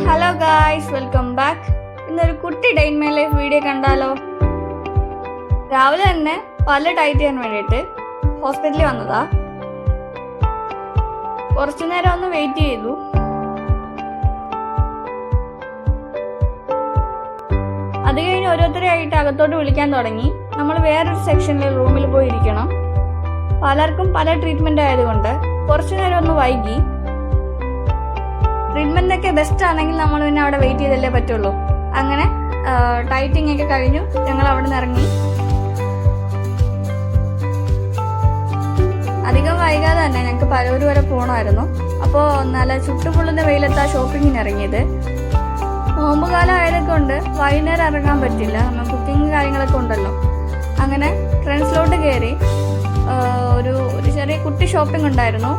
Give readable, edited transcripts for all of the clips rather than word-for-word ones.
Hello guys, welcome back. ഇന്നൊരു കുട്ടി day in my life video കണ്ടാലോ? രാവിലെ തന്നെ പല്ല് ടൈറ്റ് ചെയ്യാൻ വേണ്ടിയിട്ട് ഹോസ്പിറ്റലിൽ വന്നതാ. കുറച്ചു നേരം ഒന്ന് വെയിറ്റ് ചെയ്തു. അത് കഴിഞ്ഞ് ഓരോരുത്തരെയായിട്ട് അകത്തോട്ട് വിളിക്കാൻ തുടങ്ങി. നമ്മൾ വേറൊരു സെക്ഷനിൽ റൂമിൽ പോയി ഇരിക്കണം. പലർക്കും പല ട്രീറ്റ്മെന്റ് ആയതുകൊണ്ട് കുറച്ചു നേരം ഒന്ന് വൈകി. ട്രീറ്റ്മെന്റ് ഒക്കെ ബെസ്റ്റ് ആണെങ്കിൽ നമ്മൾ പിന്നെ അവിടെ വെയിറ്റ് ചെയ്തല്ലേ പറ്റുള്ളൂ. അങ്ങനെ ടൈറ്റിംഗ് ഒക്കെ കഴിഞ്ഞു ഞങ്ങൾ അവിടെ നിന്ന് ഇറങ്ങി. അധികം വൈകാതെ തന്നെ ഞങ്ങൾക്ക് പരൂർ വരെ പോകണമായിരുന്നു. അപ്പോൾ നല്ല ചുട്ടുപൊള്ളുന്ന വെയിലത്താ ഷോപ്പിങ്ങിന് ഇറങ്ങിയത്. നോമ്പ് കാലം ആയതൊക്കെ കൊണ്ട് വൈകുന്നേരം ഇറങ്ങാൻ പറ്റില്ല, നമ്മൾ കുക്കിങ് കാര്യങ്ങളൊക്കെ ഉണ്ടല്ലോ. അങ്ങനെ ട്രെൻഡ്സിലോട്ട് കയറി ഒരു ചെറിയ കുട്ടി ഷോപ്പിംഗ് ഉണ്ടായിരുന്നു.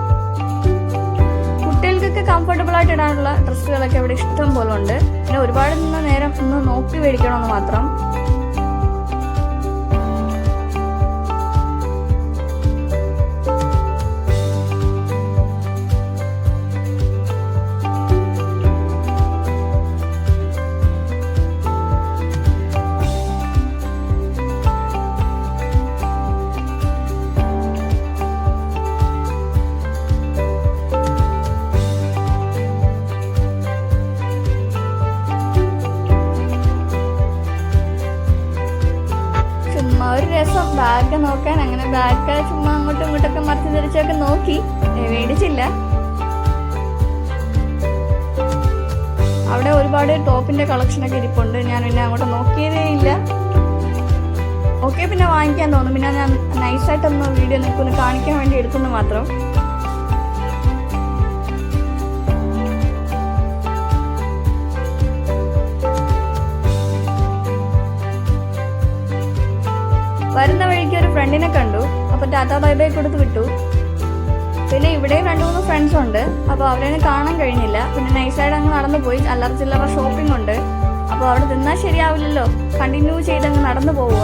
കുട്ടികൾക്കൊക്കെ കംഫർട്ടബിൾ ആയിട്ട് ഇടാനുള്ള ഡ്രസ്സുകളൊക്കെ ഇവിടെ ഇഷ്ടം പോലെ ഉണ്ട്. പിന്നെ ഒരുപാട് നേരം ഒന്ന് നോക്കി മേടിക്കണമെന്ന് മാത്രം. ഒരു രസം ബാഗ് നോക്കാൻ. അങ്ങനെ ബാഗ് ചുമ്മാ അങ്ങോട്ടും ഇങ്ങോട്ടൊക്കെ മറിച്ച് തിരിച്ചൊക്കെ നോക്കി, മേടിച്ചില്ല. അവിടെ ഒരുപാട് ടോപ്പിന്റെ കളക്ഷനൊക്കെ ഇരിപ്പുണ്ട്. ഞാൻ പിന്നെ അങ്ങോട്ട് നോക്കിയതേ ഇല്ല. ഓക്കെ, പിന്നെ വാങ്ങിക്കാൻ തോന്നും. പിന്നെ ഞാൻ നൈസായിട്ടൊന്ന് വീഡിയോ നിൽക്കൊന്ന് കാണിക്കാൻ വേണ്ടി എടുക്കുന്നു മാത്രം. വരുന്ന വഴിക്ക് ഒരു ഫ്രണ്ടിനെ കണ്ടു. അപ്പോൾ ടാറ്റാ ബൈ ബൈ കൊടുത്ത് വിട്ടു. പിന്നെ ഇവിടെയും 2-3 ഫ്രണ്ട്സ് ഉണ്ട്. അപ്പോൾ അവരെ കാണാൻ കഴിഞ്ഞില്ല. പിന്നെ നൈസായിട്ട് അങ്ങ് നടന്നു പോയി. അല്ലറ ചില്ലറ ഷോപ്പിംഗ് ഉണ്ട്. അപ്പോൾ അവിടെ നിന്നാൽ ശരിയാവില്ലല്ലോ, കണ്ടിന്യൂ ചെയ്തങ്ങ് നടന്നു പോവുക.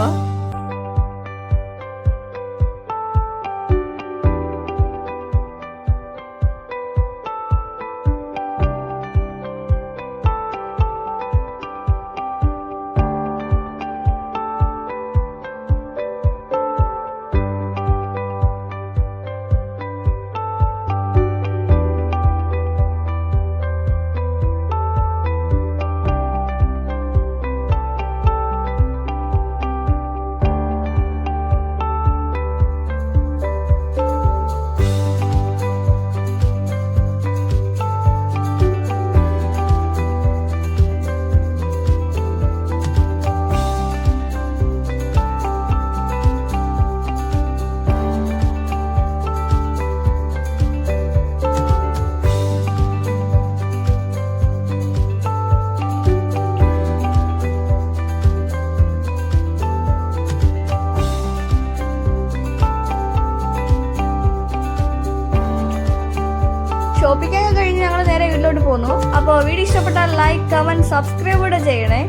ഷോപ്പിംഗ് ഒക്കെ കഴിഞ്ഞ് ഞങ്ങൾ നേരെ വീട്ടിലോട്ട് പോന്നു. അപ്പോൾ വീഡിയോ ഇഷ്ടപ്പെട്ടാൽ ലൈക്ക്, കമന്റ്, സബ്സ്ക്രൈബ് കൂടെ ചെയ്യണേ.